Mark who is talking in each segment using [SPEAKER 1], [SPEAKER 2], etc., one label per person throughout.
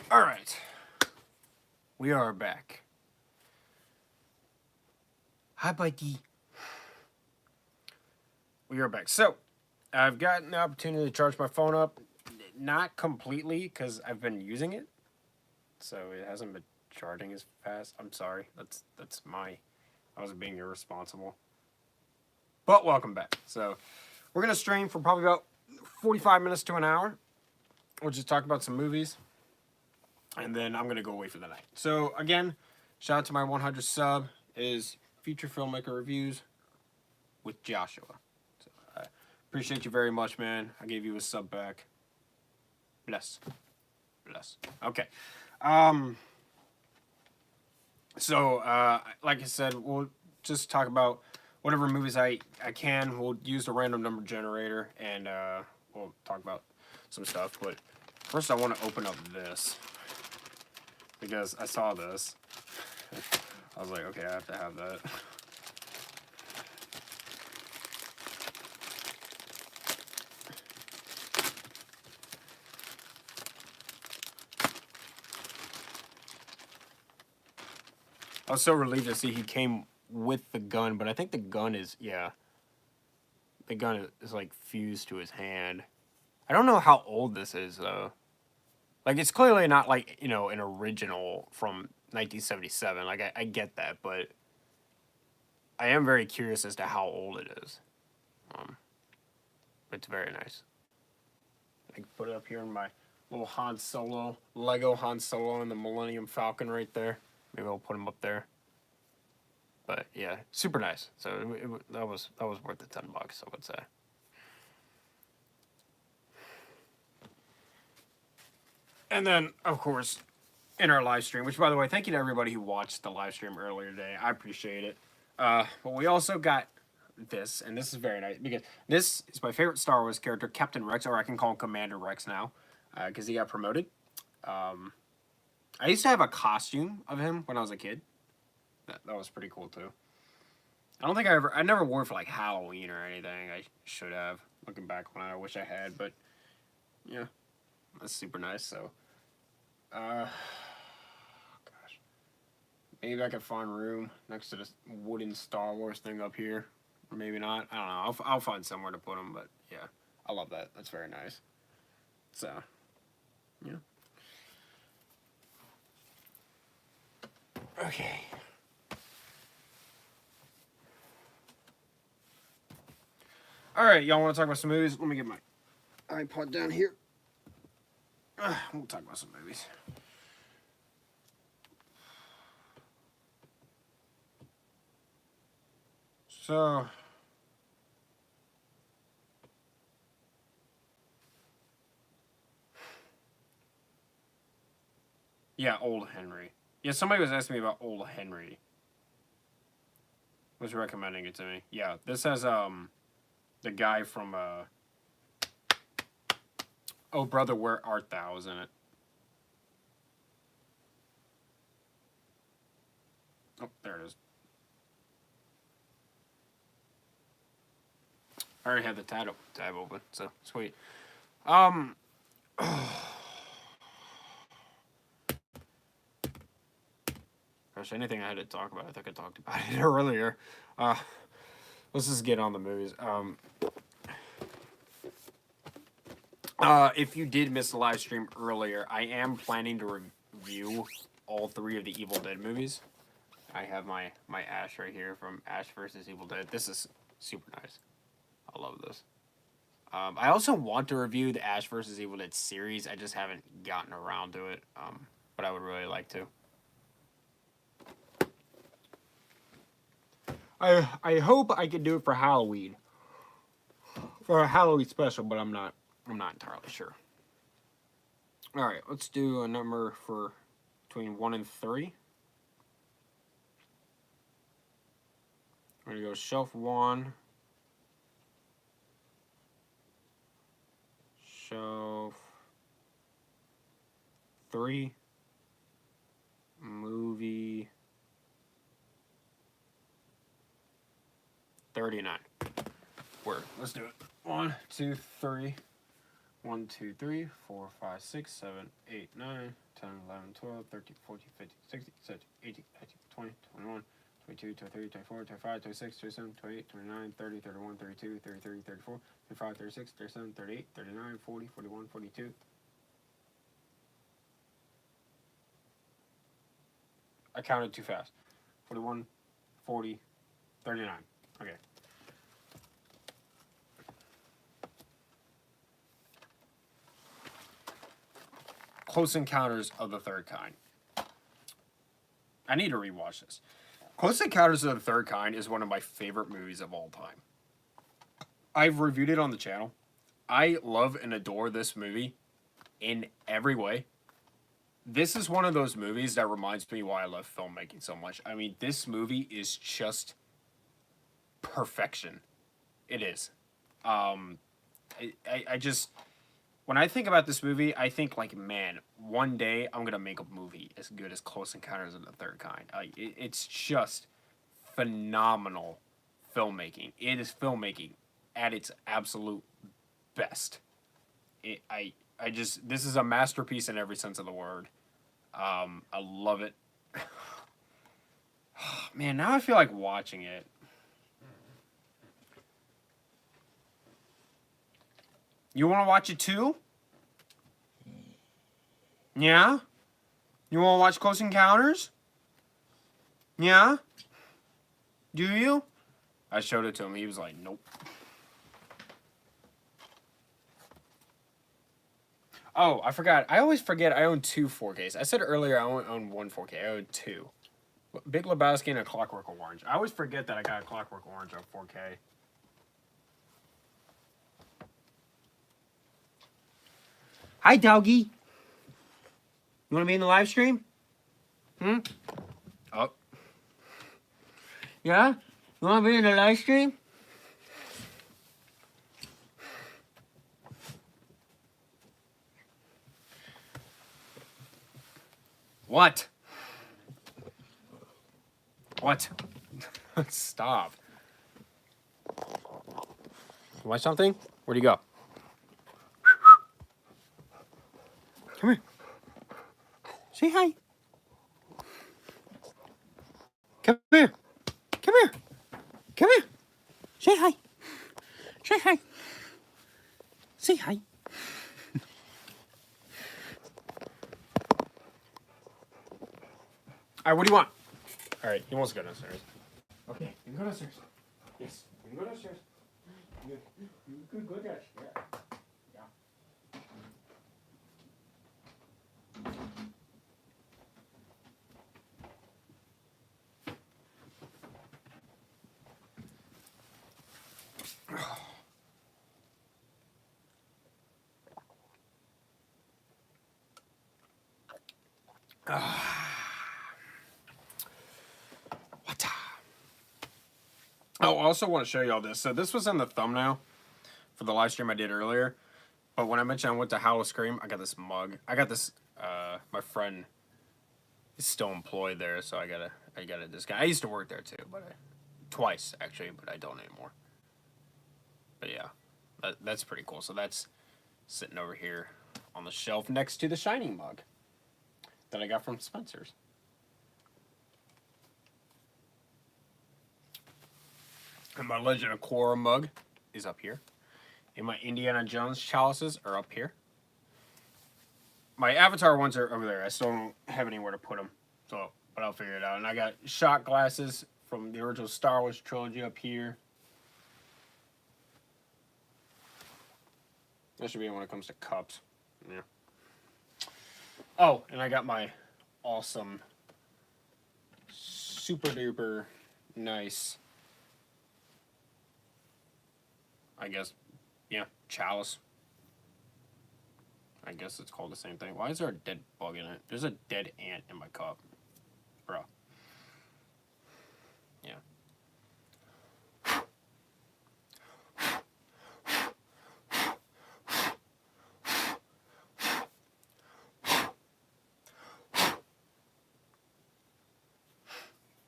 [SPEAKER 1] All right, we are back. Hi, buddy. We are back. So, I've gotten the opportunity to charge my phone up, not completely because I've been using it, so it hasn't been charging as fast. I'm sorry. That's my. I was being irresponsible. But welcome back. So, we're gonna stream for probably about 45 minutes to an hour. We'll just talk about some movies, and then I'm gonna go away for the night. So again, shout out to my 100 sub is Future Filmmaker Reviews with Joshua. So I appreciate you very much, man. I gave you a sub back. Bless. Okay. So like I said, we'll just talk about whatever movies I can. We'll use the random number generator, and we'll talk about some stuff. But first, I want to open up this because I saw this. I was like, okay, I have to have that. I was so relieved to see he came with the gun, but I think the gun is, yeah. The gun is like fused to his hand. I don't know how old this is, though. Like, it's clearly not like, you know, an original from 1977. Like, I get that, but I am very curious as to how old it is. It's very nice. I can put it up here in my little Han Solo, Lego Han Solo and the Millennium Falcon right there. Maybe I'll put him up there. But yeah, super nice. So that was worth the $10, I would say. And then, of course, in our live stream, which, by the way, thank you to everybody who watched the live stream earlier today. I appreciate it. But we also got this, and this is very nice because this is my favorite Star Wars character, Captain Rex, or I can call him Commander Rex now, because he got promoted. I used to have a costume of him when I was a kid. That was pretty cool too. I don't think I never wore it for like Halloween or anything. I should have. Looking back when I wish I had, but yeah, that's super nice. So, gosh, maybe I could find room next to this wooden Star Wars thing up here. Or maybe not. I don't know. I'll find somewhere to put them. But yeah, I love that. That's very nice. So, yeah. Okay. All right, y'all want to talk about some movies? Let me get my iPod down here. We'll talk about some movies. So, yeah, Old Henry. Yeah, somebody was asking me about Old Henry. Was recommending it to me. Yeah, this has the guy from Oh Brother Where Art Thou is in it. Oh, there it is. I already had the tab open, so sweet. Gosh, anything I had to talk about, I think I talked about it earlier. Let's just get on the movies. If you did miss the live stream earlier, I am planning to review all 3 of the Evil Dead movies. I have my Ash right here from Ash vs. Evil Dead. This is super nice. I love this. I also want to review the Ash vs. Evil Dead series. I just haven't gotten around to it, but I would really like to. I hope I could do it for Halloween, for a Halloween special, but I'm not entirely sure. All right, let's do a number for between 1 and 3. We're gonna go shelf 1, shelf 3, movie 39. Word. Let's do it. 1, 2, 3. 1, 2, 3, 4, 5, 6, 7, 8, 9, 10, 11, 12, 13, 14, 15, 16, 17, 18, 19, 20, 21, 22, 23, 24, 25, 26, 27, 28, 29, 30, 31, 32, 33, 34, 35, 36, 37, 38, 39, 40, 41, 42. I counted too fast. 41, 40, 39. Okay. Close Encounters of the Third Kind. I need to rewatch this. Close Encounters of the Third Kind is one of my favorite movies of all time. I've reviewed it on the channel. I love and adore this movie in every way. This is one of those movies that reminds me why I love filmmaking so much. I mean, this movie is just perfection. It is. I just, when I think about this movie, I think like, man, one day I'm gonna make a movie as good as Close Encounters of the Third Kind. It's just phenomenal filmmaking. It is filmmaking at its absolute best. This is a masterpiece in every sense of the word. I love it. Man, now I feel like watching it. You want to watch it too? Yeah? You want to watch Close Encounters? Yeah? Do you? I showed it to him. He was like, nope. Oh, I forgot. I always forget I own 2 4Ks. I said earlier I only own 1 4K. I own 2. Big Lebowski and A Clockwork Orange. I always forget that I got A Clockwork Orange on 4K. Hi, doggy. You want to be in the live stream? Hmm? Oh. Yeah? You want to be in the live stream? What? What? Stop. You want something? Where'd you go? Come here. Say hi. Come here. Come here. Come here. Say hi. Say hi. Say hi. All right, what do you want? All right, he wants to go downstairs. Okay, you can go downstairs. Yes, you can go downstairs. You could go downstairs. Yeah. Oh, I also want to show you all this. So this was in the thumbnail for the live stream I did earlier. But when I mentioned I went to Howl of Scream, I got this mug. I got this, my friend is still employed there, so I got a discount. I used to work there too, but twice actually, but I don't anymore. But yeah, that's pretty cool. So that's sitting over here on the shelf next to the Shining mug that I got from Spencer's. And my Legend of Korra mug is up here. And my Indiana Jones chalices are up here. My Avatar ones are over there. I still don't have anywhere to put them. So, but I'll figure it out. And I got shot glasses from the original Star Wars trilogy up here. That should be when it comes to cups. Yeah. Oh, and I got my awesome, super duper nice, I guess, yeah, chalice. I guess it's called the same thing. Why is there a dead bug in it? There's a dead ant in my cup. Bro. Yeah.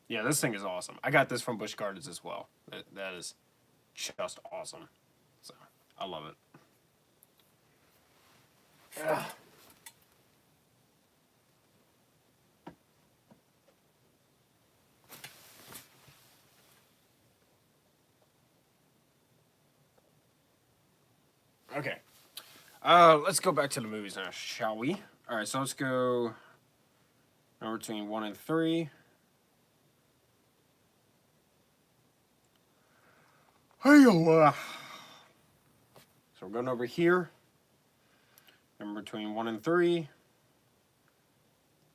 [SPEAKER 1] Yeah, this thing is awesome. I got this from Busch Gardens as well. That is just awesome. So, I love it. Ugh. Okay. Let's go back to the movies now, shall we? All right, so let's go number between 1 and 3. Hey, so we're going over here. Number between 1 and 3.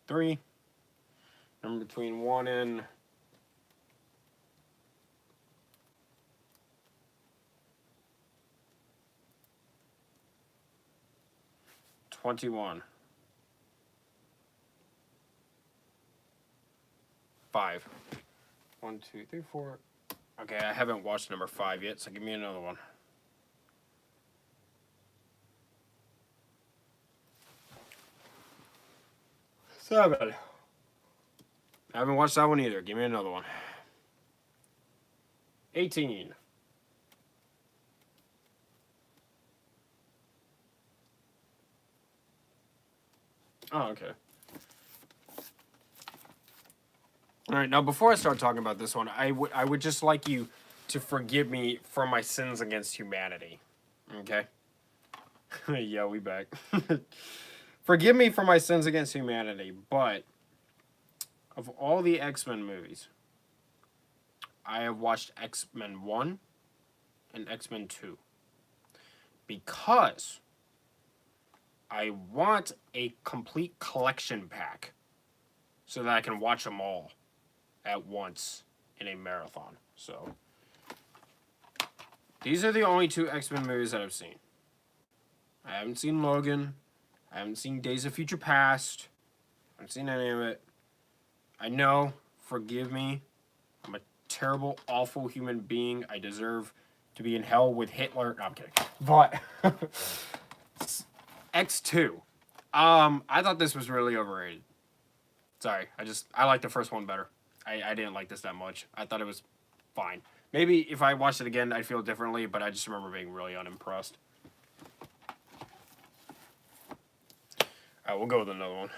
[SPEAKER 1] 3. Number between 1 and 21. 5. 1, 2, 3, 4. Okay, I haven't watched number 5 yet, so give me another one. 7. I haven't watched that one either. Give me another one. 18. Oh, okay. All right, now before I start talking about this one, I would just like you to forgive me for my sins against humanity. Okay? Yeah, we back. Forgive me for my sins against humanity, but of all the X-Men movies, I have watched X-Men 1 and X-Men 2 because I want a complete collection pack so that I can watch them all at once in a marathon. So these are the only 2 X-Men movies that I've seen. I haven't seen Logan. I haven't seen Days of Future Past. I haven't seen any of it. I know, forgive me. I'm a terrible, awful human being. I deserve to be in hell with Hitler. No, I'm kidding. But X2. I thought this was really overrated. Sorry, I like the first one better. I didn't like this that much. I thought it was fine. Maybe if I watched it again, I'd feel differently, but I just remember being really unimpressed. Alright, we'll go with another one.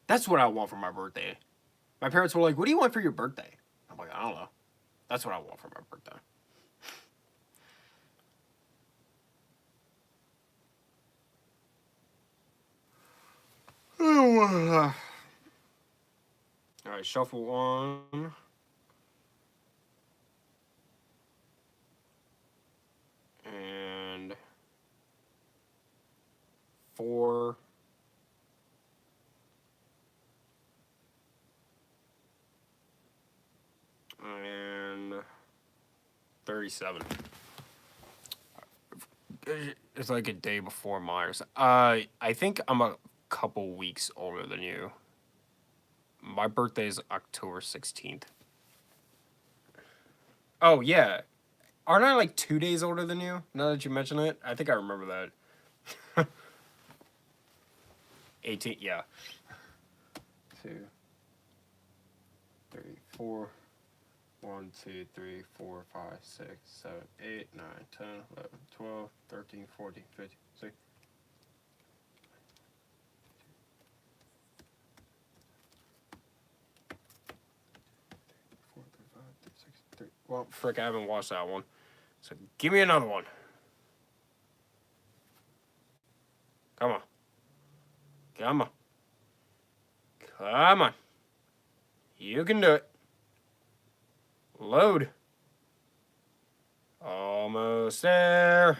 [SPEAKER 1] That's what I want for my birthday. My parents were like, what do you want for your birthday? I'm like, I don't know. That's what I want for my birthday. Alright, shuffle 1. And 4. And 37. It's like a day before Myers. I think I'm a couple weeks older than you. My birthday is October 16th. Oh, yeah. Aren't I like 2 days older than you? Now that you mention it, I think I remember that. 18, yeah. 2, 3, 4. 1, 2, 3, 4, 5, 6, 7, 8, 9, 10, 11, 12, 13, 14, 15, 16. Well, frick, I haven't watched that one. So give me another one. Come on. Come on. Come on. You can do it. Load. Almost there.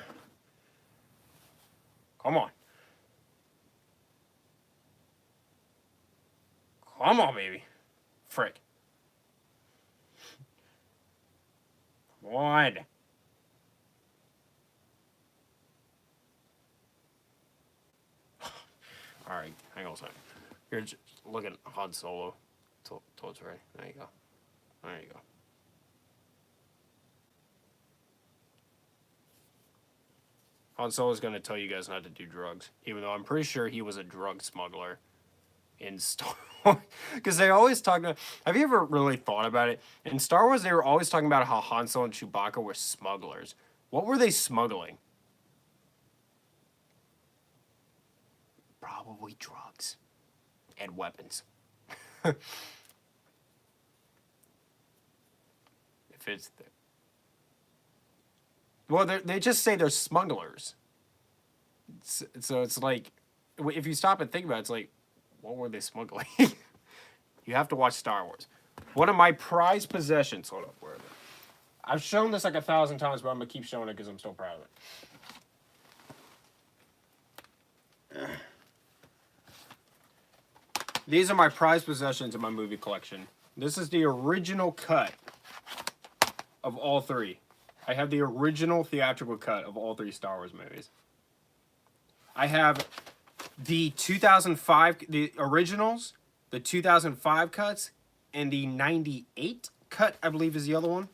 [SPEAKER 1] Come on. Come on, baby. Frick. Come on. Alright, hang on a second. You're just looking at Han Solo till it's ready. There you go. There you go. Han Solo's going to tell you guys not to do drugs, even though I'm pretty sure he was a drug smuggler in Star Wars. Because they always talk about... Have you ever really thought about it? In Star Wars, they were always talking about how Han Solo and Chewbacca were smugglers. What were they smuggling? probably drugs and weapons. If it's the... Well, they just say they're smugglers. So it's like, if you stop and think about it, it's like, what were they smuggling? You have to watch Star Wars. One of my prized possessions. Hold up, where are they? I've shown this like 1,000 times, but I'm going to keep showing it because I'm still proud of it. These are my prized possessions in my movie collection. This is the original cut of all three. I have the original theatrical cut of all three Star Wars movies. I have the 2005, the originals, the 2005 cuts, and the 98 cut, I believe is the other one.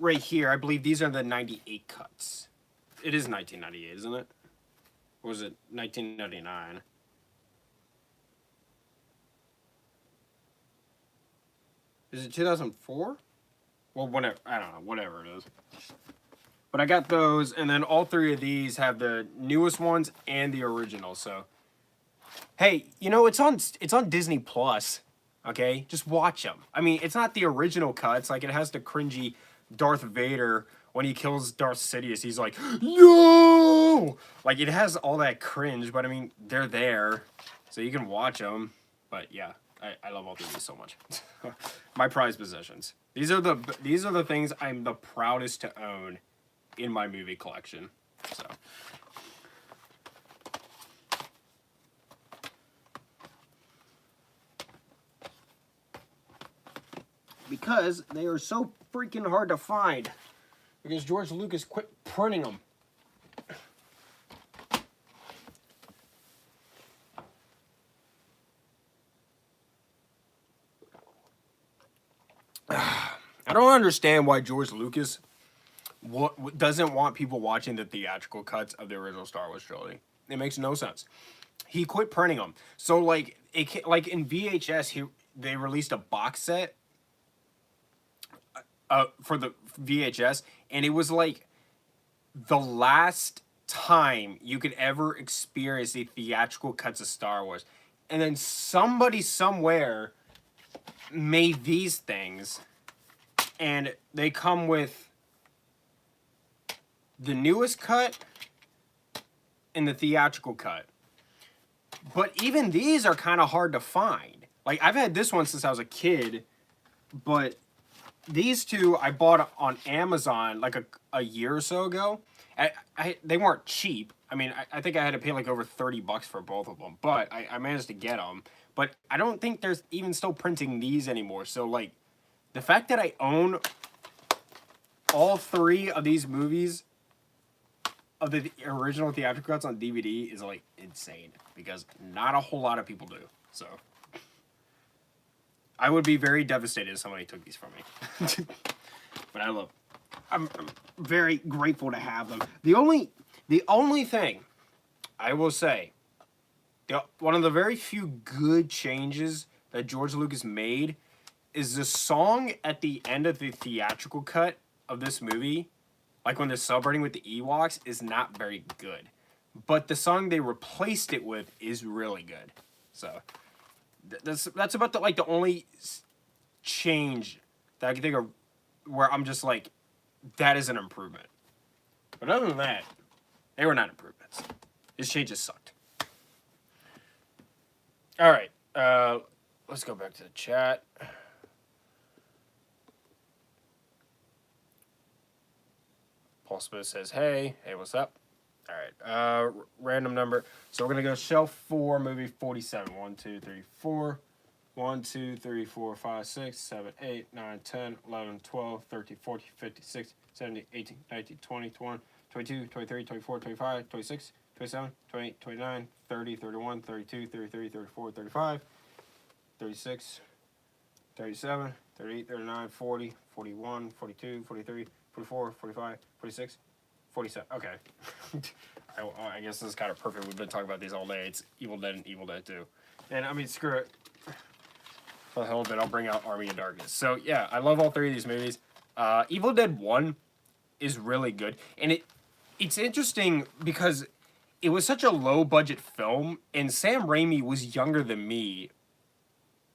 [SPEAKER 1] Right here, I believe these are the 98 cuts. It is 1998, isn't it? Or was it 1999? Is it 2004? Well, whatever. I don't know. Whatever it is. But I got those, and then all three of these have the newest ones and the original. So, hey, you know it's on Disney Plus. Okay, just watch them. I mean, it's not the original cuts. Like, it has the cringy Darth Vader when he kills Darth Sidious. He's like, no! Like, it has all that cringe, but I mean, they're there, so you can watch them. But yeah, I love all three of these so much. My prized possessions. These are the things I'm the proudest to own in my movie collection. So. Because they are so freaking hard to find. Because George Lucas quit printing them. I don't understand why George Lucas doesn't want people watching the theatrical cuts of the original Star Wars trilogy. It makes no sense. He quit printing them. So like in VHS, they released a box set for the VHS, and it was like the last time you could ever experience the theatrical cuts of Star Wars. And then somebody somewhere made these things, and they come with the newest cut and the theatrical cut. But even these are kind of hard to find. Like, I've had this one since I was a kid, but these two I bought on Amazon like a year or so ago. They weren't cheap. I mean, I think I had to pay like over $30 for both of them, but I managed to get them. But I don't think there's even still printing these anymore. So, like, the fact that I own all three of these movies of the original theatrical cuts on DVD is, like, insane. Because not a whole lot of people do. So, I would be very devastated if somebody took these from me. But I'm very grateful to have them. The only thing I will say, one of the very few good changes that George Lucas made is the song at the end of the theatrical cut of this movie, like when they're celebrating with the Ewoks, is not very good. But the song they replaced it with is really good. So that's about the only change that I can think of where I'm just like, that is an improvement. But other than that, they were not improvements. His changes sucked. All right, let's go back to the chat. Paul Smith says, hey, what's up? All right, random number. So we're going to go shelf 4, movie 47. 1, 2, 3, 4. 1, 2, 3, 4, 5, 6, 7, 8, 9, 10, 11, 12, 13, 14, 15, 16, 17, 18, 19, 20, 21, 22, 23, 24, 25, 26, 27, 28, 29, 30, 31, 32, 33, 34, 35, 36, 37, 38, 39, 40, 41, 42, 43, 44, 45, 46, 47. Okay. I guess this is kind of perfect. We've been talking about these all day. It's Evil Dead and Evil Dead 2. And, I mean, screw it. For the hell of it, I'll bring out Army of Darkness. So, yeah, I love all three of these movies. Evil Dead 1 is really good. And it's interesting because it was such a low budget film, and Sam Raimi was younger than me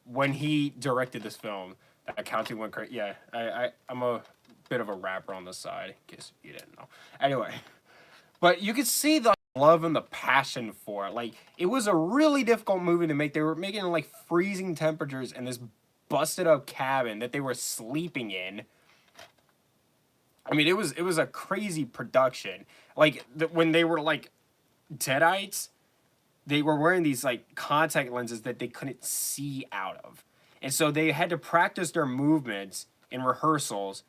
[SPEAKER 1] when he directed this film. That accounting went crazy. Yeah, I'm a bit of a rapper on the side, in case you didn't know. Anyway, but you could see the love and the passion for it. Like, it was a really difficult movie to make. They were making it in like freezing temperatures in this busted up cabin that they were sleeping in. I mean, it was a crazy production. Like when they were like Deadites, they were wearing these like contact lenses that they couldn't see out of, and so they had to practice their movements in rehearsals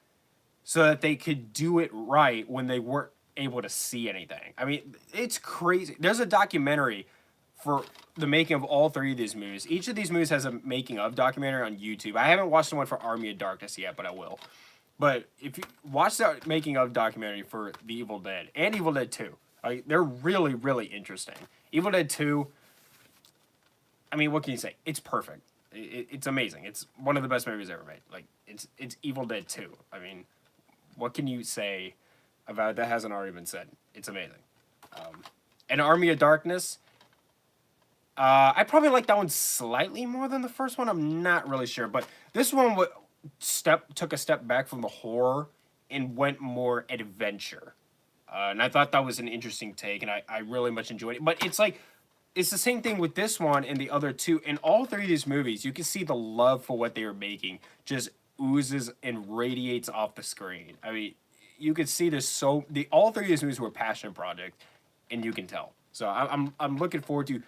[SPEAKER 1] so that they could do it right when they weren't able to see anything. I mean, it's crazy. There's a documentary for the making of all three of these movies. Each of these movies has a making of documentary on YouTube. I haven't watched the one for Army of Darkness yet, but I will. But if you watch that making of documentary for The Evil Dead and Evil Dead 2, like, they're really, really interesting. Evil Dead 2, I mean, what can you say? It's perfect. It's amazing. It's one of the best movies ever made. Like, it's Evil Dead 2. I mean, what can you say about it that hasn't already been said? It's amazing. And Army of Darkness, I probably like that one slightly more than the first one. I'm not really sure, but this one took a step back from the horror and went more adventure. And I thought that was an interesting take, and I really much enjoyed it. But it's like, it's the same thing with this one and the other two. In all three of these movies, you can see the love for what they were making just oozes and radiates off the screen. I mean, you could see this all three of these movies were a passion project, and you can tell. So I'm looking forward to.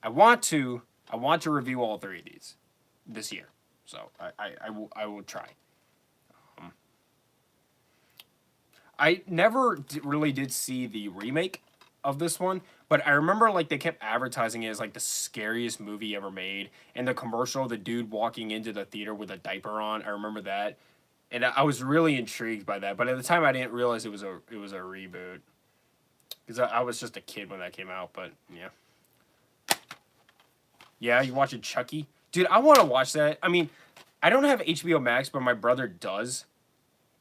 [SPEAKER 1] I want to review all three of these this year. So I will try. I never really did see the remake of this one, but I remember like they kept advertising it as like the scariest movie ever made. And the commercial, the dude walking into the theater with a diaper on, I remember that, and I was really intrigued by that. But at the time, I didn't realize it was a reboot because I was just a kid when that came out. But yeah, yeah, you watching Chucky, dude? I want to watch that. I mean, I don't have HBO Max, but my brother does.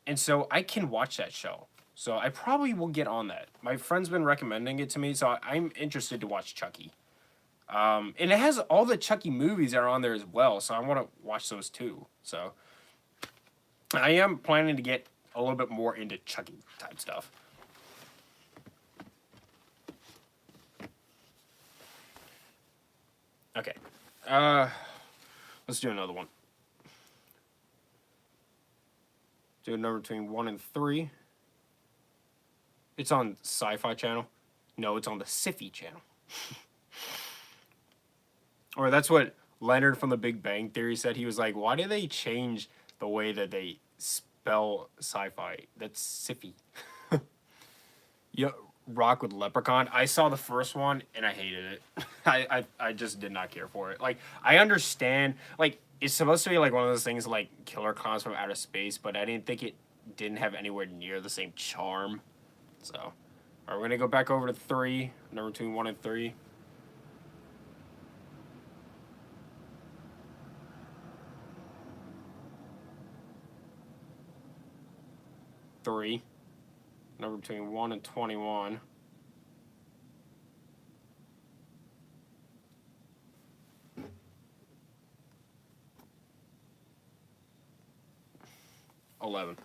[SPEAKER 1] And so I can watch that show. So I probably will get on that. My friend's been recommending it to me, so I'm interested to watch Chucky. And it has all the Chucky movies that are on there as well, so I want to watch those too. So I am planning to get a little bit more into Chucky type stuff. Okay. Let's do another one. Do a number between 1 and 3. It's on Sci-Fi Channel. No, it's on the Sci-Fi Channel. Or that's what Leonard from The Big Bang Theory said. He was like, why do they change the way that they spell sci-fi? That's Sci-Fi. Yeah, Rock with Leprechaun. I saw the first one and I hated it. I just did not care for it. Like, I understand, like, it's supposed to be like one of those things like Killer Clowns from Outer Space, but I didn't think it didn't have anywhere near the same charm. So, all right, we're gonna go back over to 3, number between 1 and 3. Three, number between 1 and 21. All right.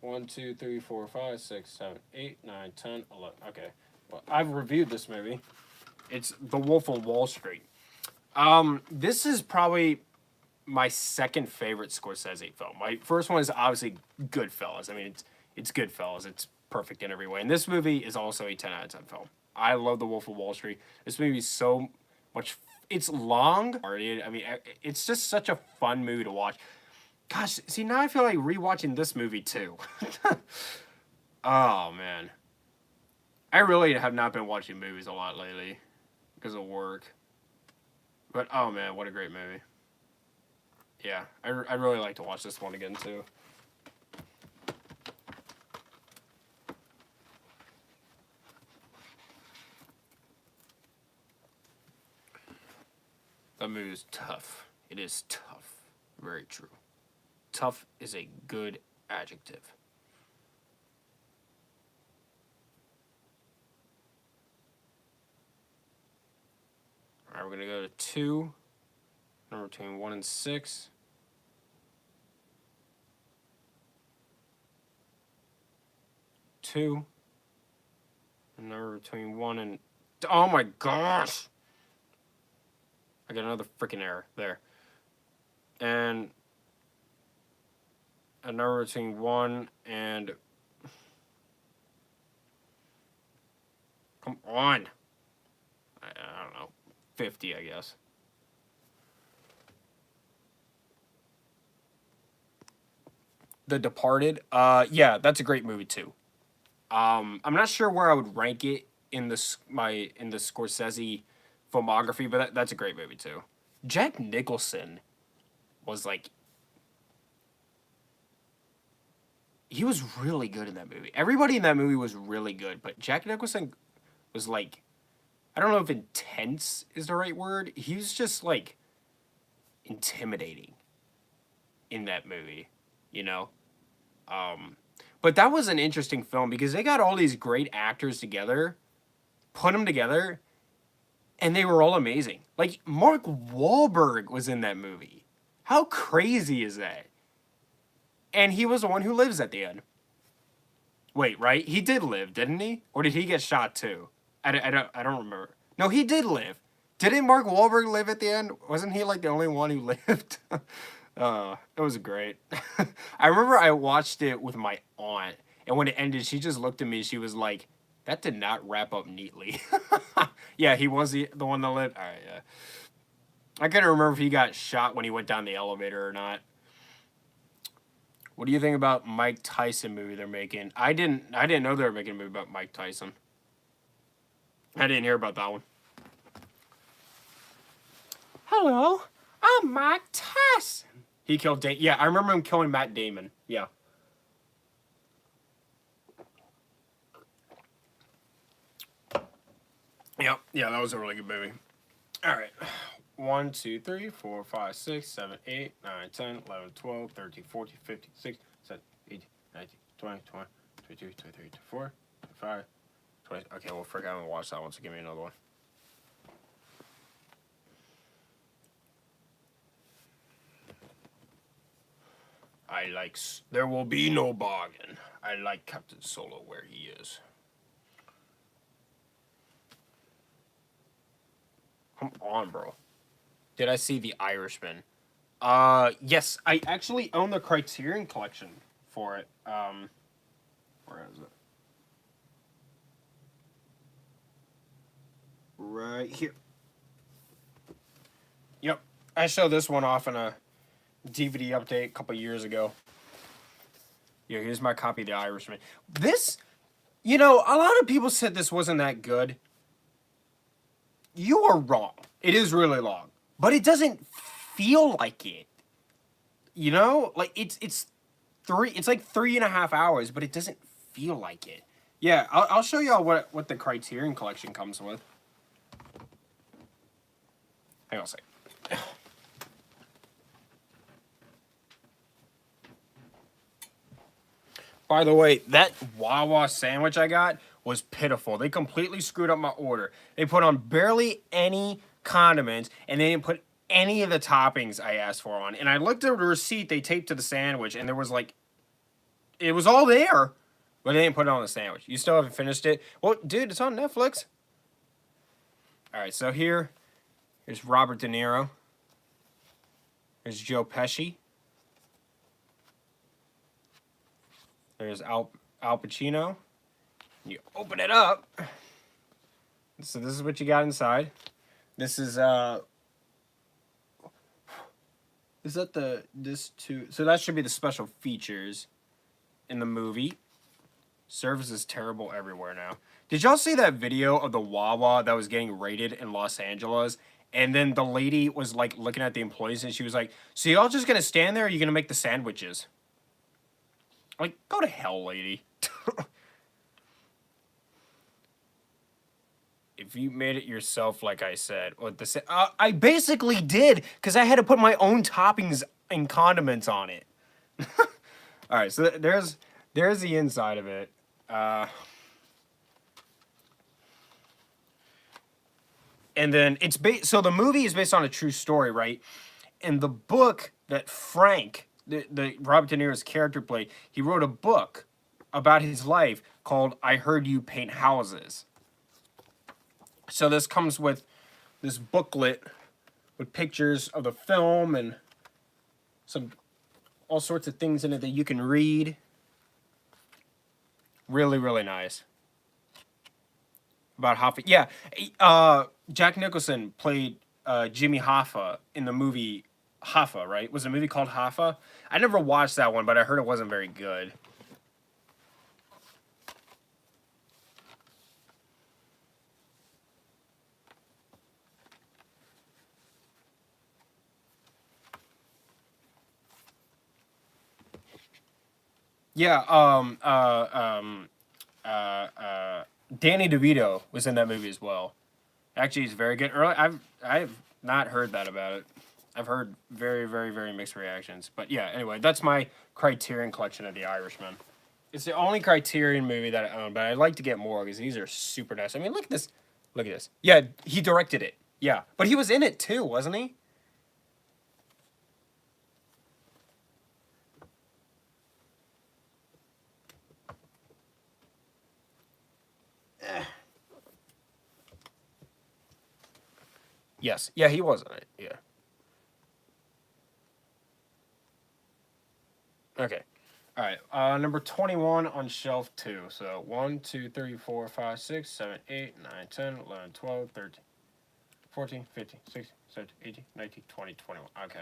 [SPEAKER 1] 1, 2, 3, 4, 5, 6, 7, 8, 9, 10, 11. Okay. Well, I've reviewed this movie. It's The Wolf of Wall Street. This is probably my second favorite Scorsese film. My first one is obviously Goodfellas. I mean, it's Goodfellas. It's perfect in every way. And this movie is also a 10 out of 10 film. I love The Wolf of Wall Street. This movie is so much. It's long. I mean, it's just such a fun movie to watch. Gosh, see, now I feel like rewatching this movie too. Oh, man. I really have not been watching movies a lot lately because of work. But, oh, man, what a great movie. Yeah, I really like to watch this one again, too. That movie is tough. It is tough. Very true. Tough is a good adjective. All right, we're going to go to 2. Number between 1 and 6. 2. And number between 1 and... Oh my gosh! I got another freaking error there. And a number between 1 and... Come on! I don't know. 50, I guess. The Departed. Yeah, that's a great movie too. I'm not sure where I would rank it in the Scorsese filmography, but that's a great movie too. Jack Nicholson was like, he was really good in that movie. Everybody in that movie was really good, but Jack Nicholson was like, I don't know if intense is the right word. He was just like intimidating in that movie, you know? But that was an interesting film because they got all these great actors together, put them together, and they were all amazing. Like, Mark Wahlberg was in that movie. How crazy is that? And he was the one who lives at the end. Wait, right? He did live, didn't he? Or did he get shot too? I don't remember. No, he did live. Didn't Mark Wahlberg live at the end? Wasn't he like the only one who lived? It was great. I remember I watched it with my aunt, and when it ended, she just looked at me. She was like, "That did not wrap up neatly." Yeah, he was the one that lived. All right, yeah. I couldn't remember if he got shot when he went down the elevator or not. What do you think about Mike Tyson movie they're making? I didn't know they were making a movie about Mike Tyson. I didn't hear about that one. Hello, I'm Mike Tyson. He killed yeah, I remember him killing Matt Damon. Yeah. Yep. Yeah, that was a really good movie. All right. 1, 2, 3, 4, 5, 6, 7, 8, 9, 10, 11, 12, 13, 14, 15, 16, 17, 18, 19, 20, 21, 22, 23, 24, 25, 20. Okay, well, frick, I haven't watched that one, so give me another one. There will be no bargain. I like Captain Solo where he is. Come on, bro. Did I see The Irishman? Yes, I actually own the Criterion Collection for it. Where is it? Right here. Yep, I showed this one off in a DVD update a couple years ago. Yeah, here's my copy of The Irishman. This, you know, a lot of people said this wasn't that good. You are wrong. It is really long, but it doesn't feel like it. You know, like it's like 3.5 hours, but it doesn't feel like it. Yeah, I'll show y'all what the Criterion Collection comes with. Hang on a second. By the way, that Wawa sandwich I got was pitiful. They completely screwed up my order. They put on barely any condiments, and they didn't put any of the toppings I asked for on. And I looked at the receipt they taped to the sandwich, and there was like, it was all there, but they didn't put it on the sandwich. You still haven't finished it? Well, dude, it's on Netflix. All right, so here's Robert De Niro. There's Joe Pesci. There's Al Pacino. You open it up. So this is what you got inside. This is so that should be the special features in the movie. Service is terrible everywhere now. Did y'all see that video of the Wawa that was getting raided in Los Angeles? And then the lady was like looking at the employees and she was like, "So y'all just gonna stand there or are you gonna make the sandwiches?" Like, go to hell, lady. If you made it yourself, like I said, I basically did, because I had to put my own toppings and condiments on it. All right, so there's the inside of it. And then so the movie is based on a true story, right? And the book that Frank, the Robert De Niro's character played, he wrote a book about his life called "I Heard You Paint Houses." So this comes with this booklet with pictures of the film and some all sorts of things in it that you can read. Really, really nice. About Hoffa. Yeah. Jack Nicholson played Jimmy Hoffa in the movie Hoffa, right? Was the movie called Hoffa? I never watched that one, but I heard it wasn't very good. Yeah, Danny DeVito was in that movie as well. Actually, he's very good. I've not heard that about it. I've heard very, very, very mixed reactions. But yeah, anyway, that's my Criterion collection of The Irishman. It's the only Criterion movie that I own, but I'd like to get more because these are super nice. I mean, look at this. Look at this. Yeah, he directed it. Yeah, but he was in it too, wasn't he? Yes. Yeah, he was in it. Yeah. Okay. All right. Number 21 on shelf 2. So 1, 2, 3, 4, 5, 6, 7, 8, 9, 10, 11, 12, 13, 14, 15, 16, 17, 18, 19, 20, 21. Okay.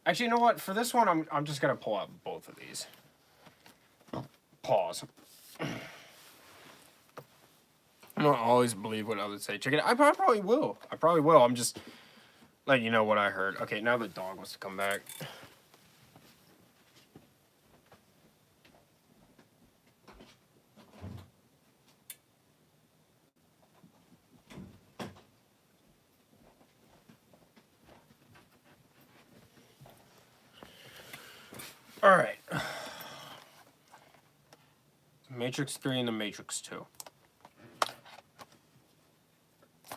[SPEAKER 1] Actually, you know what? For this one, I'm just going to pull out both of these. Pause. I don't always believe what others say. Check it out. I probably will. I probably will. I'm just letting you know what I heard. Okay, now the dog wants to come back. All right. Matrix 3 and The Matrix 2.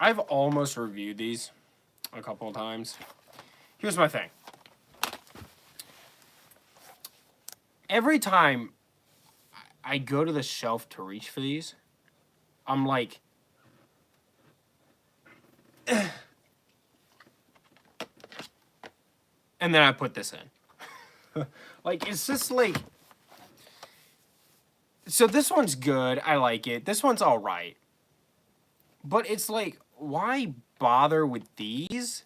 [SPEAKER 1] I've almost reviewed these a couple of times. Here's my thing. Every time I go to the shelf to reach for these, I'm like, and then I put this in. Like, it's just like, so this one's good. I like it. This one's all right. But it's like, why bother with these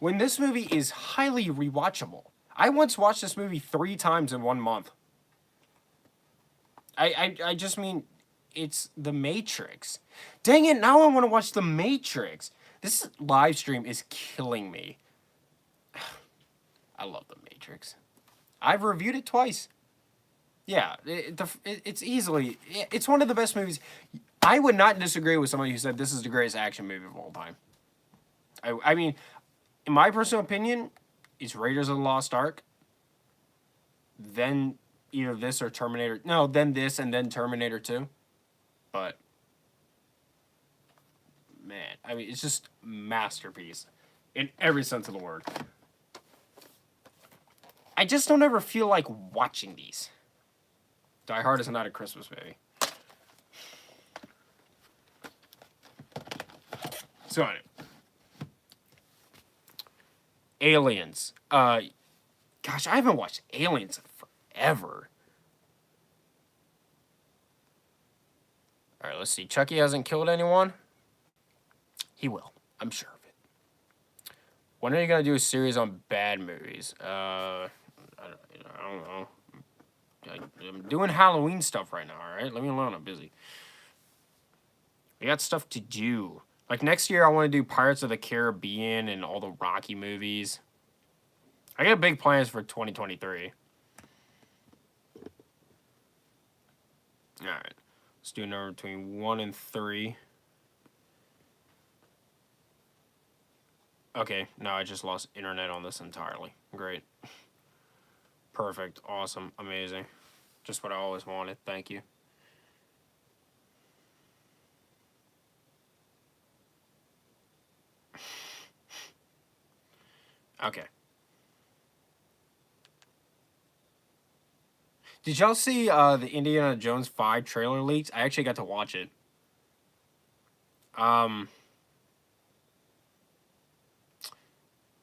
[SPEAKER 1] when this movie is highly rewatchable? I once watched this movie 3 times in 1 month. I just mean, it's The Matrix. Dang it, now I want to watch The Matrix. This live stream is killing me. I love The Matrix. I've reviewed it twice. Yeah, it's easily, it's one of the best movies. I would not disagree with somebody who said this is the greatest action movie of all time. I mean, in my personal opinion, it's Raiders of the Lost Ark, then either this or Terminator. No, then this and then Terminator 2. But, man, I mean, it's just masterpiece in every sense of the word. I just don't ever feel like watching these. Die Hard is not a Christmas movie. So, Aliens. Gosh, I haven't watched Aliens in forever. All right, let's see. Chucky hasn't killed anyone. He will. I'm sure of it. When are you gonna do a series on bad movies? I don't know. I'm doing Halloween stuff right now. All right, leave me alone. I'm busy. We got stuff to do. Like next year, I want to do Pirates of the Caribbean and all the Rocky movies. I got big plans for 2023. All right, let's do a number between 1 and 3. Okay, no, I just lost internet on this entirely. Great. Perfect. Awesome. Amazing. Just what I always wanted. Thank you. Okay. Did y'all see the Indiana Jones 5 trailer leaks? I actually got to watch it. I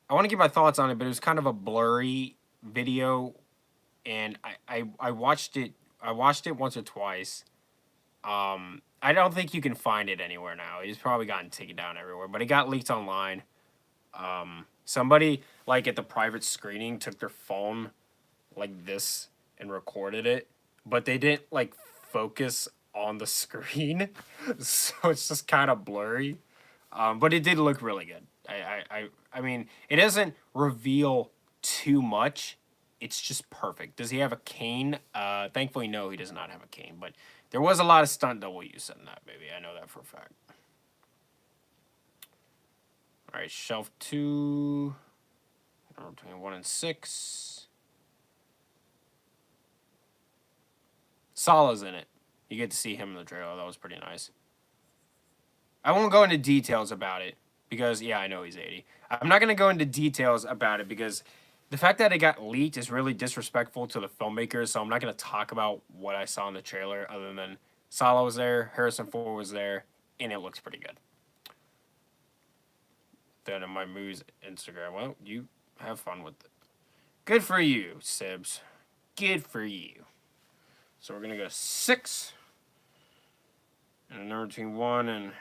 [SPEAKER 1] want to give my thoughts on it, but it was kind of a blurry video, and I watched it. I watched it once or twice. I don't think you can find it anywhere now. It's probably gotten taken down everywhere, but it got leaked online. Somebody like at the private screening took their phone like this and recorded it, but they didn't like focus on the screen, so it's just kind of blurry. But it did look really good. I mean, it doesn't reveal too much. It's just perfect. Does he have a cane? Thankfully, no, he does not have a cane. But there was a lot of stunt double use in that baby. I know that for a fact. All right, shelf 2. Between 1 and 6. Salah's in it. You get to see him in the trailer. That was pretty nice. I won't go into details about it because, yeah, I know he's 80. I'm not going to go into details about it because the fact that it got leaked is really disrespectful to the filmmakers, so I'm not going to talk about what I saw in the trailer other than Salah was there, Harrison Ford was there, and it looks pretty good. Then on my movies Instagram, well, you have fun with it. Good for you, Sibs. Good for you. So we're going to go 6. And a number between 1 and,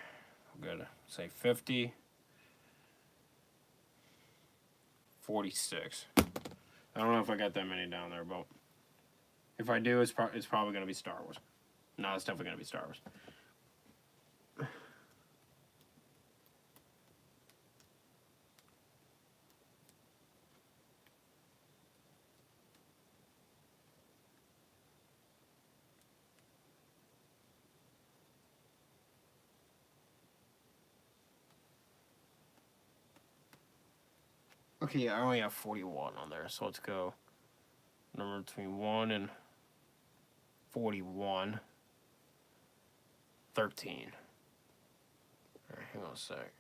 [SPEAKER 1] we're going to say 50. 46. I don't know if I got that many down there, but if I do, it's probably going to be Star Wars. No, it's definitely going to be Star Wars. Okay, I only have 41 on there, so let's go number between 1 and 41. 13. All right, hang on a sec.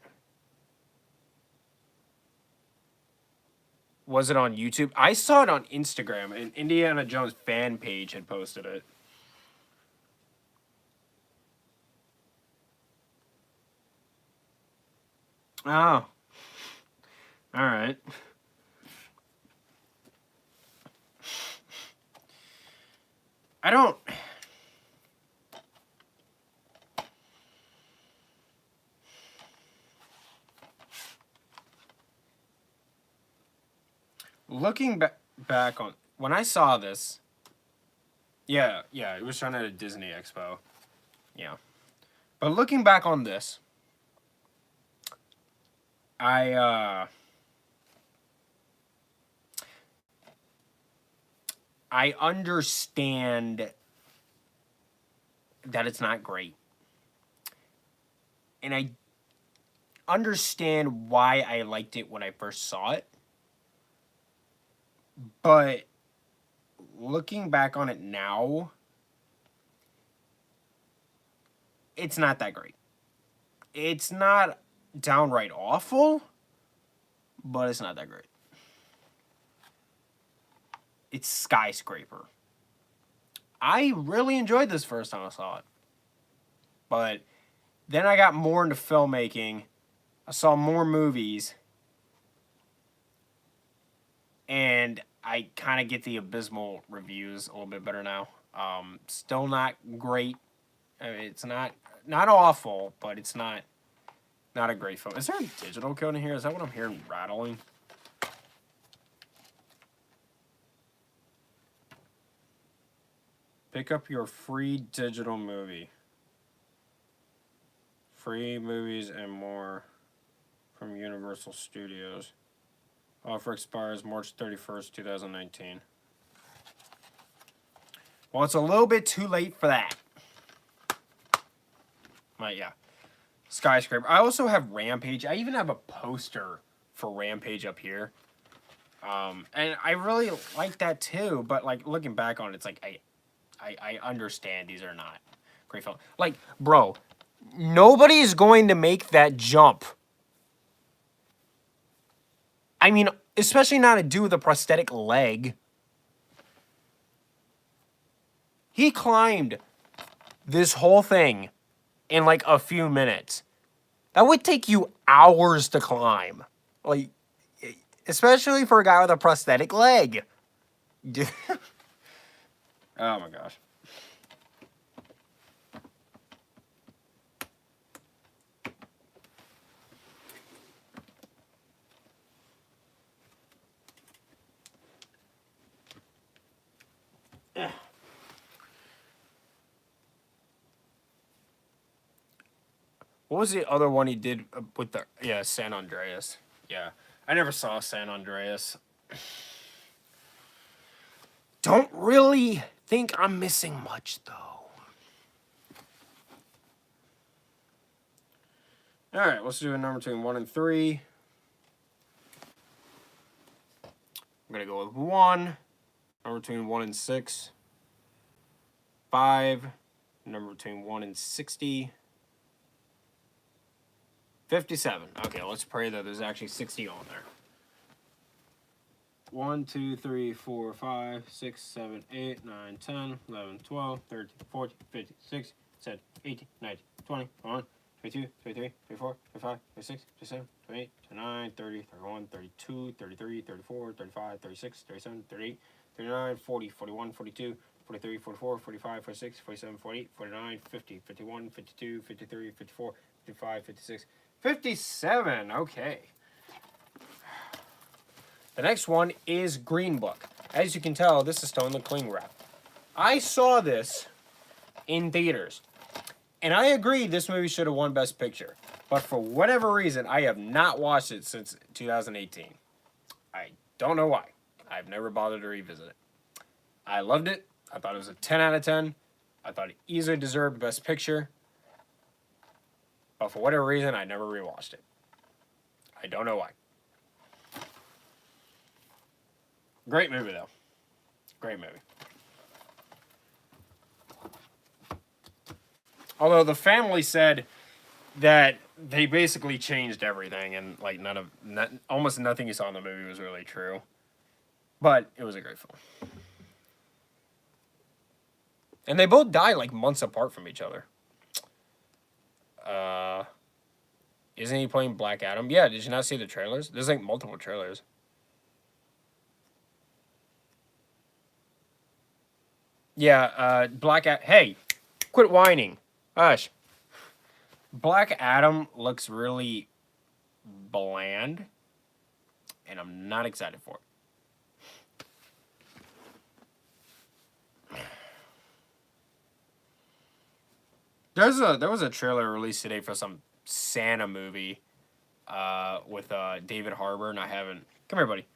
[SPEAKER 1] Was it on YouTube? I saw it on Instagram. An Indiana Jones fan page had posted it. Oh. All right. I don't... Looking back on... When I saw this... Yeah, it was shown at a Disney Expo. Yeah. But looking back on this... I understand that it's not great. And I understand why I liked it when I first saw it. But looking back on it now, it's not that great. It's not downright awful, but it's not that great. It's Skyscraper. I really enjoyed this first time I saw it. But then I got more into filmmaking. I saw more movies. And I kind of get the abysmal reviews a little bit better now. Still not great. I mean, it's not awful, but it's not a great film. Is there a digital code in here? Is that what I'm hearing rattling? Pick up your free digital movie. Free movies and more from Universal Studios. Offer expires March 31st, 2019. Well, it's a little bit too late for that. But yeah. Skyscraper. I also have Rampage. I even have a poster for Rampage up here. And I really like that too, but like looking back on it, it's like I understand these are not great films. Like, bro, nobody's going to make that jump. I mean, Especially not a dude with a prosthetic leg. He climbed this whole thing in like a few minutes. That would take you hours to climb. Like, especially for a guy with a prosthetic leg. Oh my gosh. What was the other one he did with the... Yeah, San Andreas. Yeah. I never saw San Andreas. Don't really think I'm missing much, though. Alright, let's do a number between 1 and 3. I'm going to go with 1. Number between 1 and 6. 5. Number between 1 and 60. 57. Okay, let's pray that there's actually 60 on there. 1, 2, 3, 4, 5, 6, 7, 8, 9, 10, 11, 12, 13, 14, 15, 16, 17, 18, 19, 20, 21, 22, 23, 24, 25, 26, 27, 28, 29, 30, 31, 32, 33, 34, 35, 36, 37, 38, 39, 40, 41, 42, 43, 44, 45, 46, 47, 48, 49, 50, 51, 52, 53, 54, 55, 56, 57. Okay. The next one is Green Book. As you can tell, this is still in the cling wrap. I saw this in theaters, and I agree this movie should have won Best Picture. But for whatever reason, I have not watched it since 2018. I don't know why. I've never bothered to revisit it. I loved it. I thought it was a 10 out of 10. I thought it easily deserved Best Picture. But for whatever reason, I never rewatched it. I don't know why. Great movie, though. Great movie. Although the family said that they basically changed everything, and like almost nothing you saw in the movie was really true. But it was a great film. And they both died like months apart from each other. Isn't he playing Black Adam? Yeah, did you not see the trailers? There's like multiple trailers. Yeah, hey, quit whining. Hush. Black Adam looks really bland, and I'm not excited for it. There was a trailer released today for some Santa movie with David Harbour, and I haven't... Come here, buddy.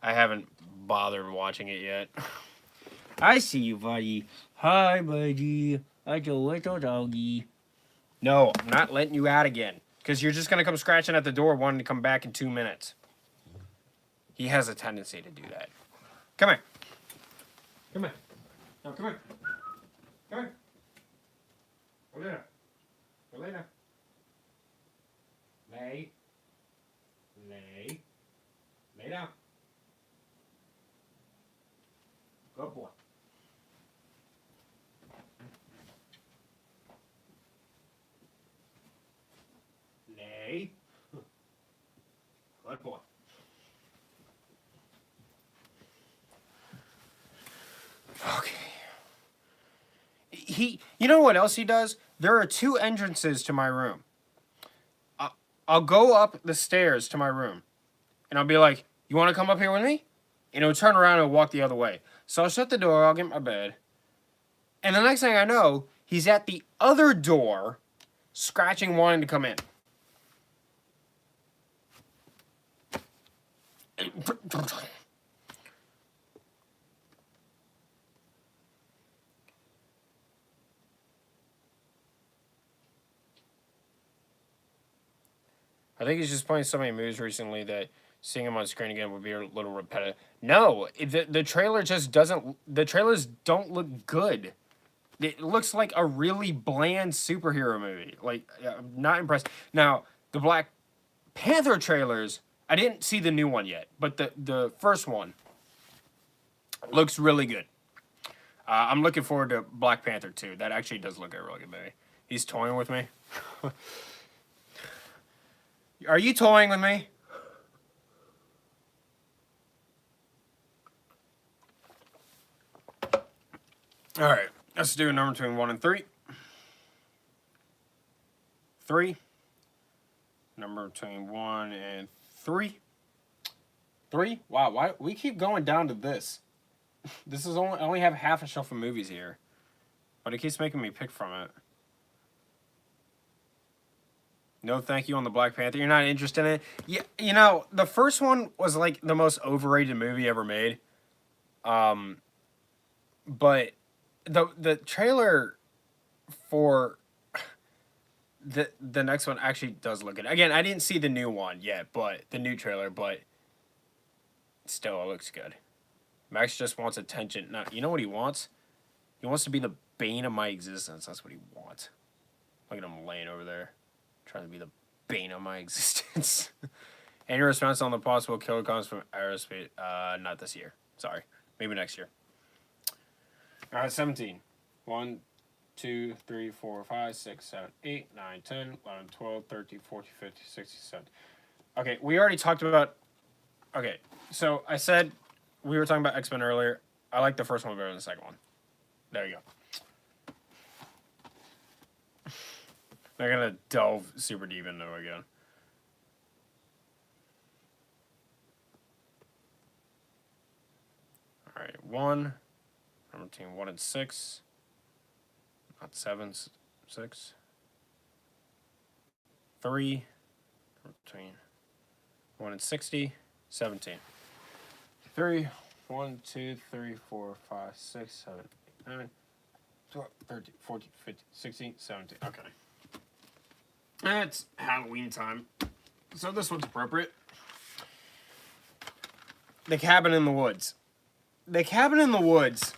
[SPEAKER 1] I haven't bothered watching it yet. I see you, buddy. Hi, buddy. That's a little doggy. No, I'm not letting you out again. Because you're just going to come scratching at the door wanting to come back in 2 minutes. He has a tendency to do that. Come here. Come here. No, come here. Come here. Go lay down. Go lay down. Lay. Lay. Lay down. Good boy. Lay. Good boy. Okay. You know what else he does? There are 2 entrances to my room. I'll go up the stairs to my room, and I'll be like, you want to come up here with me? And he'll turn around and walk the other way. So I'll shut the door, I'll get in my bed, and the next thing I know, he's at the other door, scratching, wanting to come in. I think he's just playing so many movies recently that seeing him on screen again would be a little repetitive. No, the trailer just doesn't... The trailers don't look good. It looks like a really bland superhero movie. Like, I'm not impressed. Now, the Black Panther trailers I didn't see the new one yet, but the first one looks really good. I'm looking forward to Black Panther 2. That actually does look like a really good movie. He's toying with me. Are you toying with me? All right, let's do a number between 1 and 3. 3. Number between 1 and 3. 3? Wow, why we keep going down to this? This is I only have half a shelf of movies here, but it keeps making me pick from it. No, thank you on the Black Panther. You're not interested in it? Yeah, you know, the first one was like the most overrated movie ever made. But the trailer for the next one actually does look good. Again, I didn't see the new one yet, but the new trailer, but still, it looks good. Max just wants attention. Now, you know what he wants? He wants to be the bane of my existence. That's what he wants. Look at him laying over there, trying to be the bane of my existence. And your response on the possible killer comes from aerospace? Not this year. Sorry. Maybe next year. All right, 17. 1, 2, 3, 4, 5, 6, 7, 8, 9, 10, 11, 12, 13, 14, 15, 16, 17. Okay, we already talked about... Okay, so I said we were talking about X-Men earlier. I like the first one better than the second one. There you go. They're going to delve super deep into it again. All right, 1. Number between 1 and 6. Not 7, 6. 3. Between 1 and 60. 17. 3, 1, 2, 3, 4, 5, 6, 7, 8, 9, 12, 13, 14, 15, 16, 17. Okay. It's Halloween time. So this one's appropriate. The Cabin in the Woods. The Cabin in the Woods.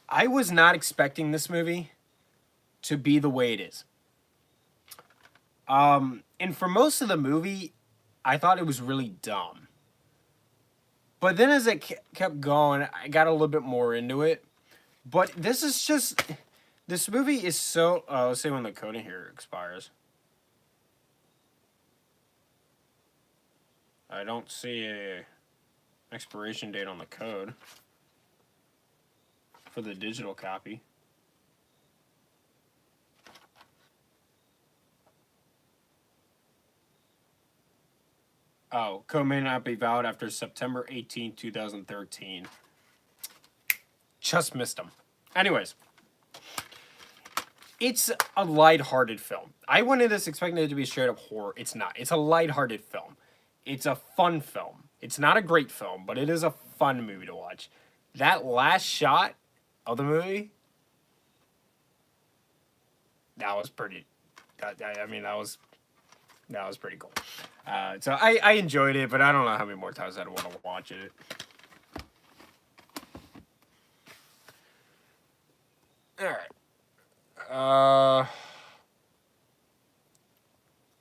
[SPEAKER 1] I was not expecting this movie to be the way it is. And for most of the movie, I thought it was really dumb. But then as it kept going, I got a little bit more into it. But this is just... This movie is so... let's see when the code in here expires. I don't see a expiration date on the code for the digital copy. Oh, code may not be valid after September 18, 2013. Just missed them. Anyways, it's a lighthearted film. I went into this expecting it to be straight up horror. It's not. It's a lighthearted film. It's a fun film. It's not a great film, but it is a fun movie to watch. That last shot of the movie, that was pretty... I mean, that was pretty cool. So I enjoyed it, but I don't know how many more times I'd want to watch it. Alright.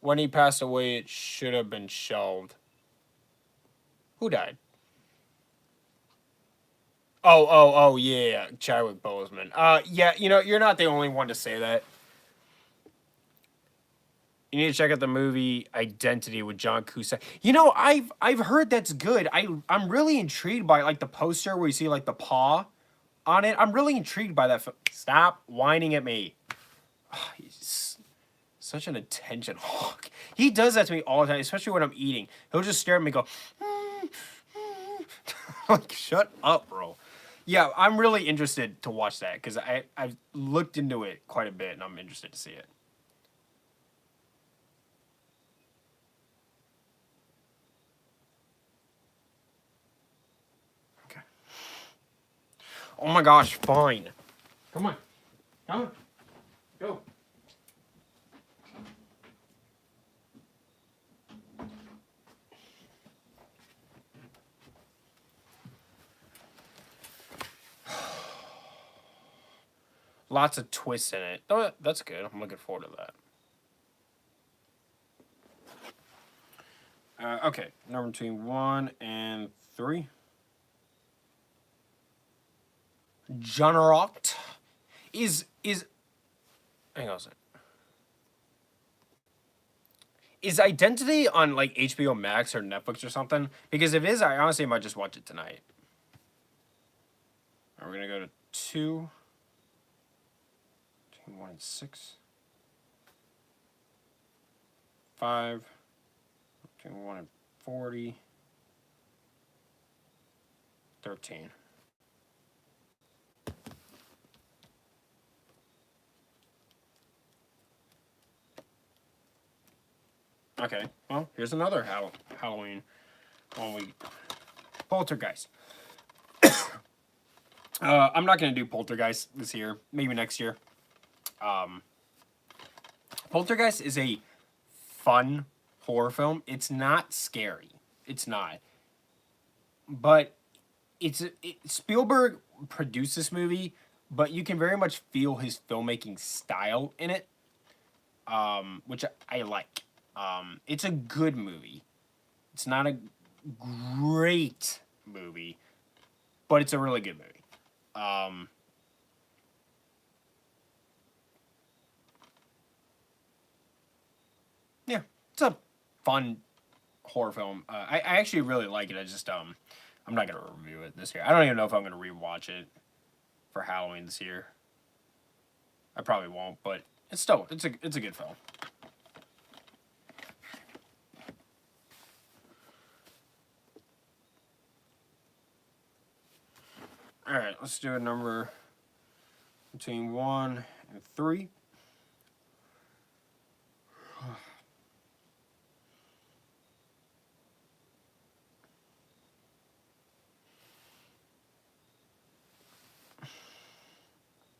[SPEAKER 1] When he passed away, it should have been shelved. Who died? Oh, yeah, Chadwick Boseman. Yeah, you know, you're not the only one to say that. You need to check out the movie Identity with John Cusack. You know, I've heard that's good. I'm really intrigued by like the poster where you see like the paw on it. I'm really intrigued by that. Stop whining at me. Oh, he's such an attention hawk. He does that to me all the time, especially when I'm eating. He'll just stare at me and go, like, shut up, bro. Yeah, I'm really interested to watch that because I've looked into it quite a bit and I'm interested to see it. Okay. Oh my gosh, fine. Come on. Come on. Go. Lots of twists in it. Oh, that's good. I'm looking forward to that. Okay, number between 1 and 3. Generoct is hang on a second. Is Identity on like HBO Max or Netflix or something? Because if it is, I honestly might just watch it tonight. We're gonna go to 2, between 1 and 6, 5, between 1 and 40, 13. Okay, well, here's another Halloween one. Poltergeist. I'm not going to do Poltergeist this year. Maybe next year. Poltergeist is a fun horror film. It's not scary. It's not. But Spielberg produced this movie, but you can very much feel his filmmaking style in it, which I like. It's a good movie. It's not a great movie, but it's a really good movie. Yeah, it's a fun horror film. I actually really like it. I'm not gonna review it this year. I don't even know if I'm gonna rewatch it for Halloween this year. I probably won't, but it's a good film. All right, let's do a number between 1 and 3.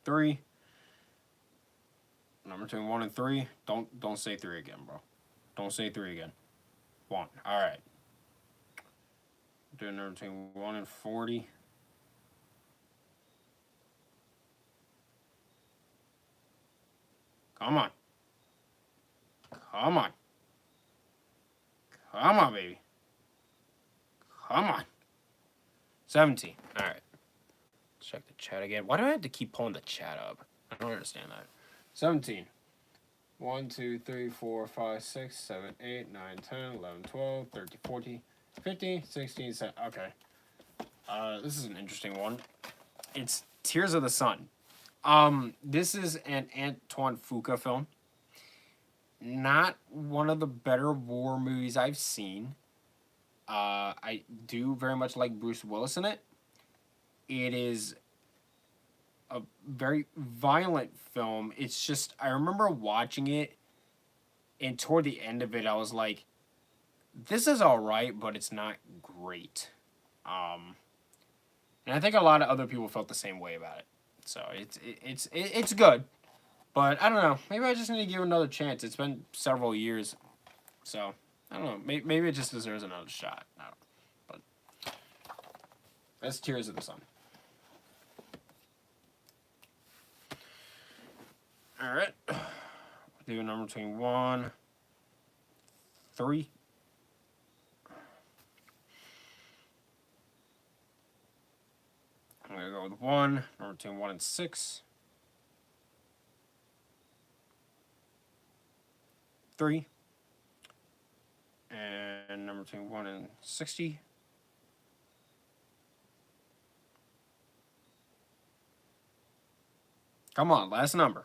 [SPEAKER 1] Three. Number between 1 and 3. Don't say 3 again, bro. Don't say 3 again. 1. All right. Doing number between 1 and 40. Come on. Come on. Come on, baby. Come on. 17. All right. Check the chat again. Why do I have to keep pulling the chat up? I don't understand that. 17. 1, 2, 3, 4, 5, 6, 7, 8, 9, 10, 11, 12, 13, 14, 15, 16, 17. Okay. This is an interesting one. It's Tears of the Sun. This is an Antoine Fuqua film. Not one of the better war movies I've seen. I do very much like Bruce Willis in it. It is a very violent film. It's just, I remember watching it, and toward the end of it, I was like, this is alright, but it's not great. And I think a lot of other people felt the same way about it. So it's good, but I don't know. Maybe I just need to give it another chance. It's been several years, so I don't know. Maybe it just deserves another shot. I don't know. But that's Tears of the Sun. All right, do a number between 1, 3. I'm gonna go with 1, number between 1 and 6. 3. And number between 1 and 60. Come on, last number.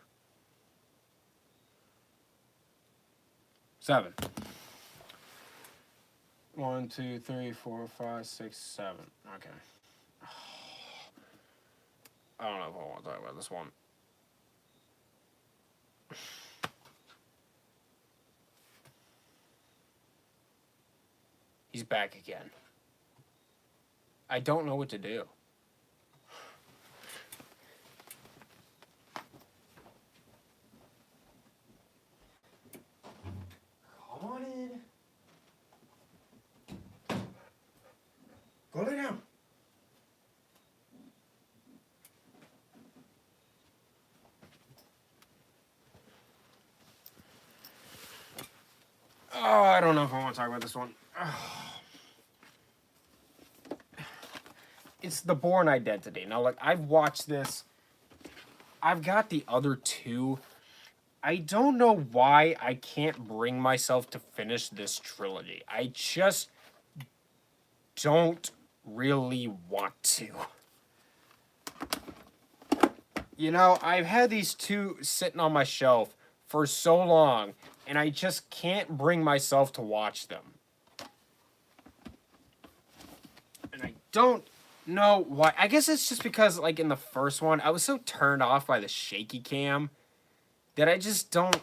[SPEAKER 1] 7. 1, 2, 3, 4, 5, 6, 7. Okay. I don't know if I want to talk about this one. He's back again. I don't know what to do. Come on in. Go lay down. I don't know if I want to talk about this one. It's The Bourne Identity. Now, like, I've watched this. I've got the other two. I don't know why I can't bring myself to finish this trilogy. I just don't really want to. You know, I've had these two sitting on my shelf for so long, and I just can't bring myself to watch them. And I don't know why. I guess it's just because, like, in the first one, I was so turned off by the shaky cam that I just don't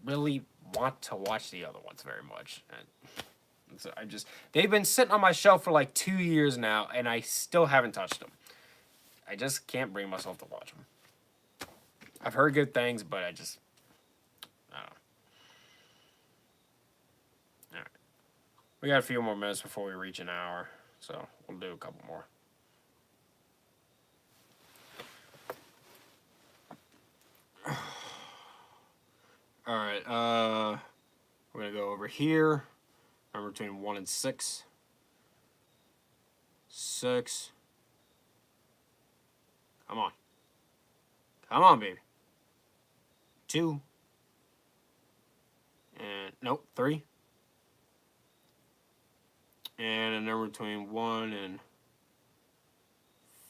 [SPEAKER 1] really want to watch the other ones very much. And so they've been sitting on my shelf for like 2 years now, and I still haven't touched them. I just can't bring myself to watch them. I've heard good things, but I don't know. All right. We got a few more minutes before we reach an hour, so we'll do a couple more. All right, we're going to go over here. Number between 1 and 6. 6. Come on. Come on, baby. 2. And, nope, 3. And a number between 1 and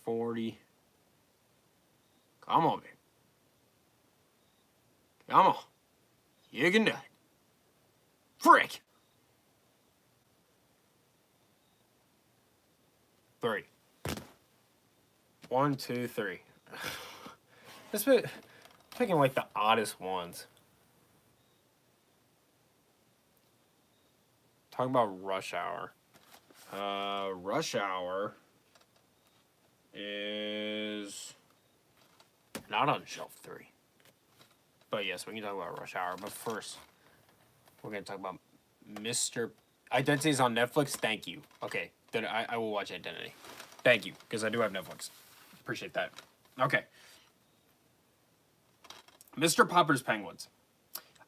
[SPEAKER 1] 40. Come on, baby. Come on. You can do it. Frick! 3. 1, 2, 3. This bit picking like the oddest ones. Talking about Rush Hour. Rush Hour is not on shelf 3. But yes, we can talk about Rush Hour. But first, we're going to talk about Mr. Identity is on Netflix. Thank you. Okay, then I will watch Identity. Thank you, because I do have Netflix. Appreciate that. Okay. Mr. Popper's Penguins.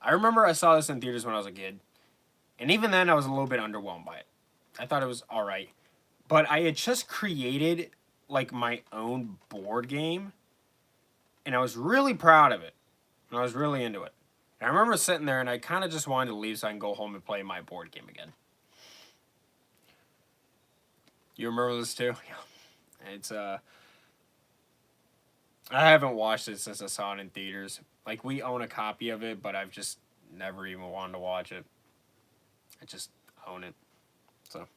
[SPEAKER 1] I remember I saw this in theaters when I was a kid. And even then, I was a little bit underwhelmed by it. I thought it was alright. But I had just created, like, my own board game. And I was really proud of it. And I was really into it. And I remember sitting there, and I kind of just wanted to leave so I can go home and play my board game again. You remember this too? Yeah. It's, I haven't watched it since I saw it in theaters. Like, we own a copy of it, but I've just never even wanted to watch it. I just own it. So,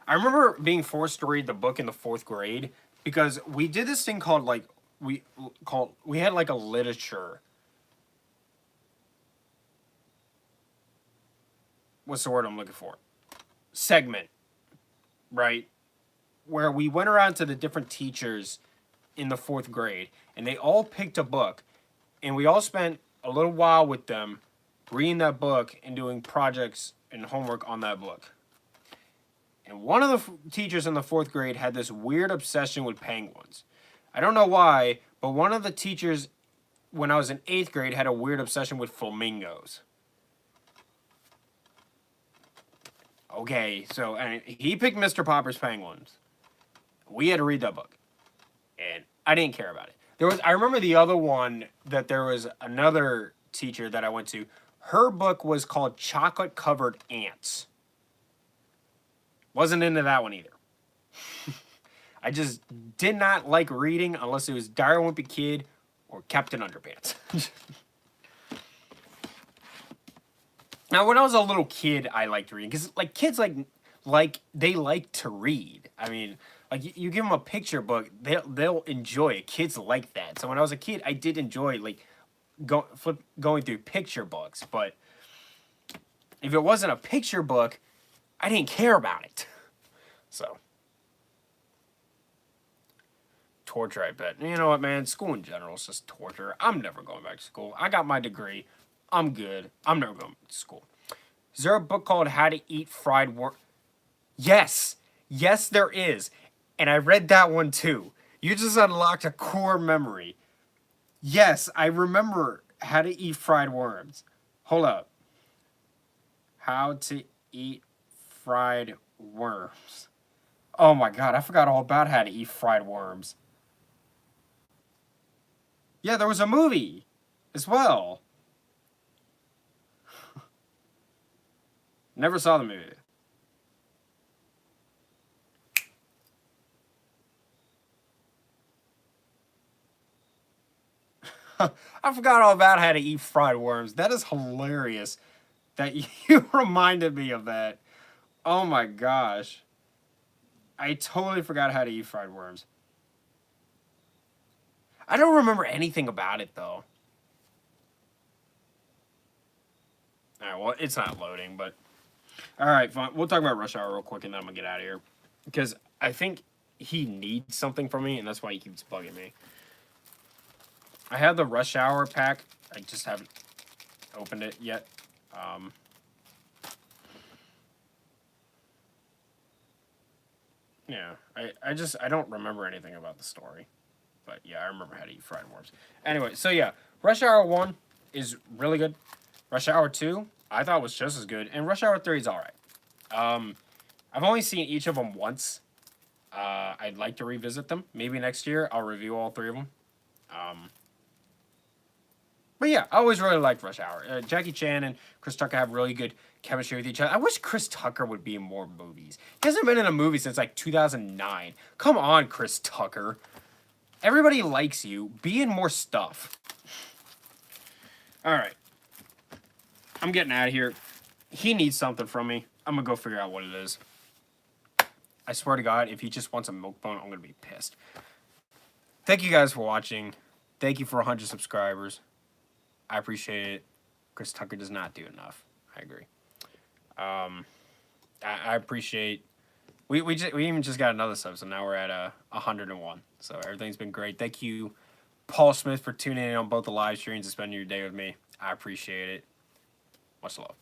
[SPEAKER 1] I remember being forced to read the book in the 4th grade because we did this thing called, like, we had, like, a literature. What's the word I'm looking for? Segment. Right? Where we went around to the different teachers in the 4th grade, and they all picked a book, and we all spent a little while with them reading that book and doing projects and homework on that book. And one of the teachers in the 4th grade had this weird obsession with penguins. I don't know why, but one of the teachers, when I was in 8th grade, had a weird obsession with flamingos. Okay, so and he picked Mr. Popper's Penguins. We had to read that book. And I didn't care about it. I remember the other one that there was another teacher that I went to. Her book was called Chocolate Covered Ants. Wasn't into that one either. I just did not like reading unless it was Diary of a Wimpy Kid or Captain Underpants. Now, when I was a little kid, I liked reading because, like, kids they like to read. I mean, like, you give them a picture book, they'll enjoy it. Kids like that. So when I was a kid, I did enjoy, like, going through picture books. But if it wasn't a picture book, I didn't care about it. So, torture, I bet. You know what, man? School in general is just torture. I'm never going back to school. I got my degree. I'm good. I'm never going to school. Is there a book called How to Eat Fried Worm? Yes. Yes, there is. And I read that one too. You just unlocked a core memory. Yes, I remember How to Eat Fried Worms. Hold up. How to eat fried worms. Oh my god, I forgot all about how to eat fried worms. Yeah, there was a movie as well. Never saw the movie. I forgot all about how to eat fried worms. That is hilarious that you reminded me of that. Oh my gosh. I totally forgot how to eat fried worms. I don't remember anything about it though. Alright, well, it's not loading, but... Alright, fine. We'll talk about Rush Hour real quick and then I'm gonna get out of here. Because I think he needs something from me and that's why he keeps bugging me. I have the Rush Hour pack. I just haven't opened it yet. Yeah, I don't remember anything about the story. But yeah, I remember how to eat fried worms. Anyway, so yeah, Rush Hour 1 is really good. Rush Hour 2, I thought was just as good. And Rush Hour 3 is alright. I've only seen each of them once. I'd like to revisit them. Maybe next year I'll review all 3 of them. But yeah, I always really liked Rush Hour. Jackie Chan and Chris Tucker have really good chemistry with each other. I wish Chris Tucker would be in more movies. He hasn't been in a movie since like 2009. Come on, Chris Tucker. Everybody likes you. Be in more stuff. Alright. I'm getting out of here. He needs something from me. I'm going to go figure out what it is. I swear to God, if he just wants a milk bone, I'm going to be pissed. Thank you guys for watching. Thank you for 100 subscribers. I appreciate it. Chris Tucker does not do enough. I agree. I appreciate... We even just got another sub, so now we're at 101. So everything's been great. Thank you, Paul Smith, for tuning in on both the live streams and spending your day with me. I appreciate it. Much love.